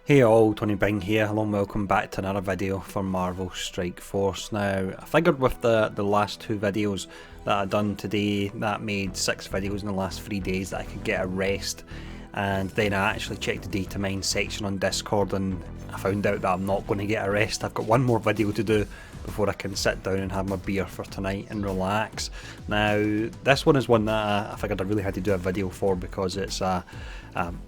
Hey all, Tony Bing here. Hello and welcome back to another video for Marvel Strike Force. Now, I figured with the last two videos that I've done today, that made 6 videos in the last 3 days, that I could get a rest. And then I actually checked the data mine section on Discord and I found out that I'm not going to get a rest. I've got one more video to do before I can sit down and have my beer for tonight and relax. Now, this one is one that I figured I really had to do a video for because it's a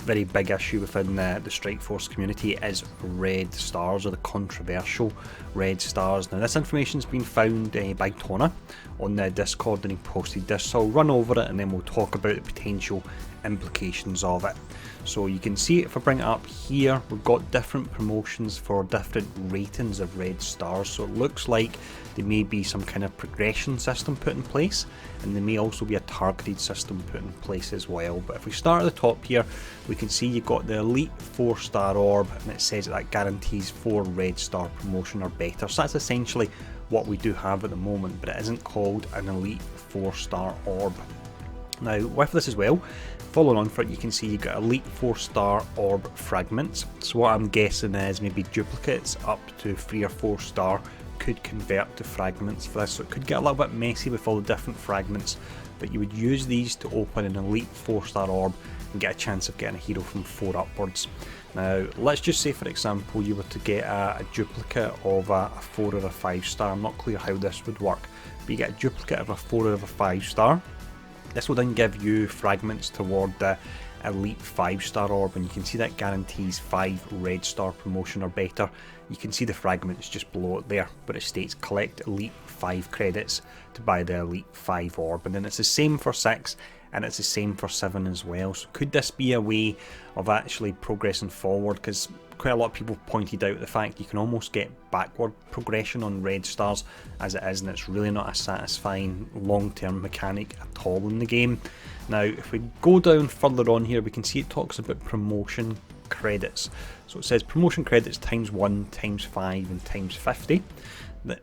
very big issue within the Strike Force community. Is red stars, or the controversial red stars. Now, this information's been found by Tona on the Discord and he posted this, so I'll run over it and then we'll talk about the potential implications of it. So you can see, if I bring it up here, we've got different promotions for different ratings of red stars. So it looks like there may be some kind of progression system put in place, and there may also be a targeted system put in place as well. But if we start at the top here, we can see you've got the elite 4-star orb, and it says that guarantees 4 red star promotion or better. So that's essentially what we do have at the moment, but it isn't called an elite 4-star orb. Now, with this as well, following on for it, you can see you've got elite 4-star orb fragments. So what I'm guessing is maybe duplicates up to 3 or 4 star could convert to fragments for this. So it could get a little bit messy with all the different fragments, but you would use these to open an elite 4-star orb and get a chance of getting a hero from 4 upwards. Now, let's just say, for example, you were to get a duplicate of a 4 or a 5-star. I'm not clear how this would work, but you get a duplicate of a 4 or a 5-star. This will then give you fragments toward the elite 5-star orb, and you can see that guarantees 5 red star promotion or better. You can see the fragments just below it there, but it states collect elite 5 credits to buy the elite 5 orb, and then it's the same for 6 and it's the same for 7 as well. So could this be a way of actually progressing forward? Because quite a lot of people pointed out the fact you can almost get backward progression on red stars as it is, and it's really not a satisfying long-term mechanic at all in the game. Now, if we go down further on here, we can see it talks about promotion credits. So it says promotion credits times 1, times 5 and times 50.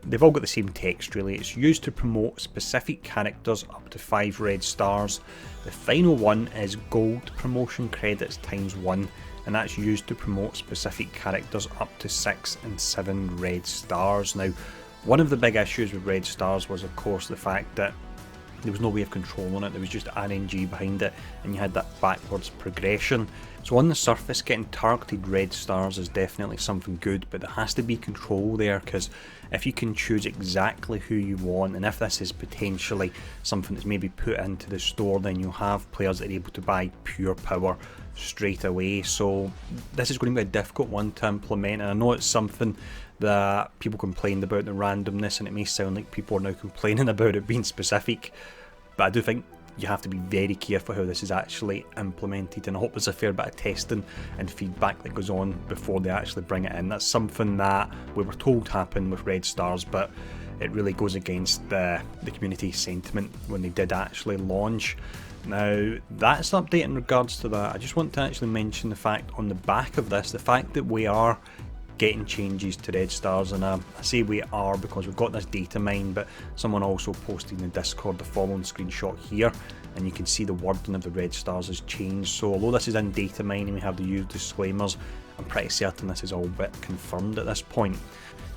They've all got the same text really. It's used to promote specific characters up to 5 red stars. The final one is gold promotion credits times 1, and that's used to promote specific characters up to 6 and 7 red stars. Now, one of the big issues with red stars was, of course, the fact that there was no way of controlling it. There was just RNG behind it, and you had that backwards progression. So on the surface, getting targeted red stars is definitely something good, but there has to be control there, because if you can choose exactly who you want, and if this is potentially something that's maybe put into the store, then you'll have players that are able to buy pure power straight away. So this is going to be a difficult one to implement, and I know it's something that people complained about, the randomness, and it may sound like people are now complaining about it being specific, but I do think you have to be very careful how this is actually implemented, and I hope there's a fair bit of testing and feedback that goes on before they actually bring it in. That's something that we were told happened with red stars, but it really goes against the community sentiment when they did actually launch. Now, that's the update in regards to that. I just want to actually mention the fact on the back of this, the fact that we are getting changes to red stars, and I say we are because we've got this data mine, but someone also posted in the Discord the following screenshot here, and you can see the wording of the red stars has changed. So although this is in data mine and we have the usual disclaimers, I'm pretty certain this is all bit confirmed at this point.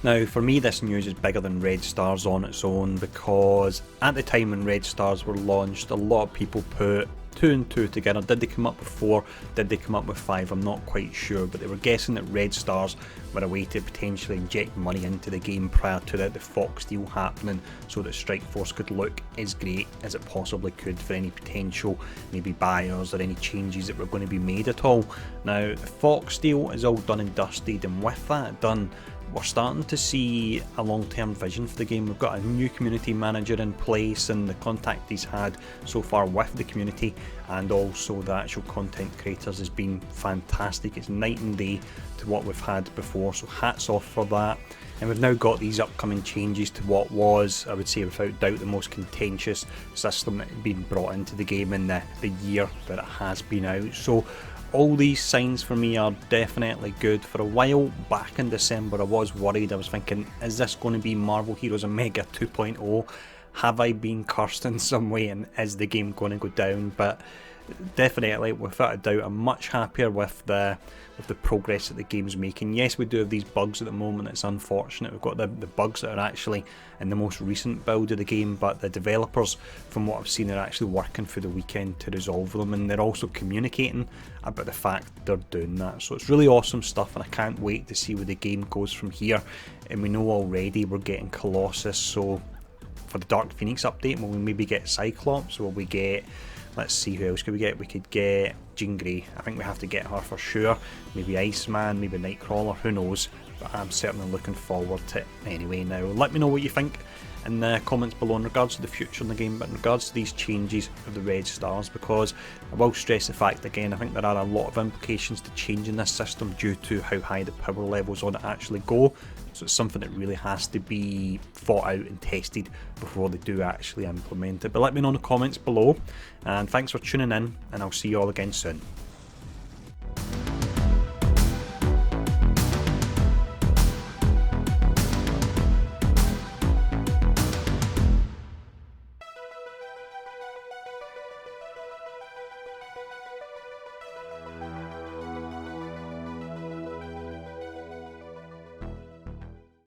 Now, for me, this news is bigger than red stars on its own, because at the time when red stars were launched, a lot of people put 2 and 2 together. Did they come up with 4? Did they come up with 5? I'm not quite sure, but they were guessing that red stars were a way to potentially inject money into the game prior to the Fox deal happening, so that Strike Force could look as great as it possibly could for any potential maybe buyers or any changes that were going to be made at all. Now, the Fox deal is all done and dusted, and with that done, we're starting to see a long-term vision for the game. We've got a new community manager in place, and the contact he's had so far with the community and also the actual content creators has been fantastic. It's night and day to what we've had before, so hats off for that. And we've now got these upcoming changes to what was, I would say without doubt, the most contentious system that had been brought into the game in the year that it has been out. So all these signs for me are definitely good. For a while back in December I was worried. I was thinking, is this going to be Marvel Heroes Omega 2.0? Have I been cursed in some way, and is the game going to go down? But definitely, without a doubt, I'm much happier with the progress that the game's making. Yes, we do have these bugs at the moment. It's unfortunate. We've got the bugs that are actually in the most recent build of the game, but the developers, from what I've seen, are actually working through the weekend to resolve them, and they're also communicating about the fact they're doing that. So it's really awesome stuff, and I can't wait to see where the game goes from here. And we know already we're getting Colossus, so for the Dark Phoenix update, will we maybe get Cyclops? Will we get, let's see, who else could we get? We could get Jean Grey. I think we have to get her for sure. Maybe Iceman, maybe Nightcrawler, who knows? But I'm certainly looking forward to it anyway. Now, let me know what you think in the comments below in regards to the future in the game, but in regards to these changes of the red stars, because I will stress the fact again, I think there are a lot of implications to changing this system due to how high the power levels on it actually go. So it's something that really has to be thought out and tested before they do actually implement it. But let me know in the comments below, and thanks for tuning in, and I'll see you all again soon.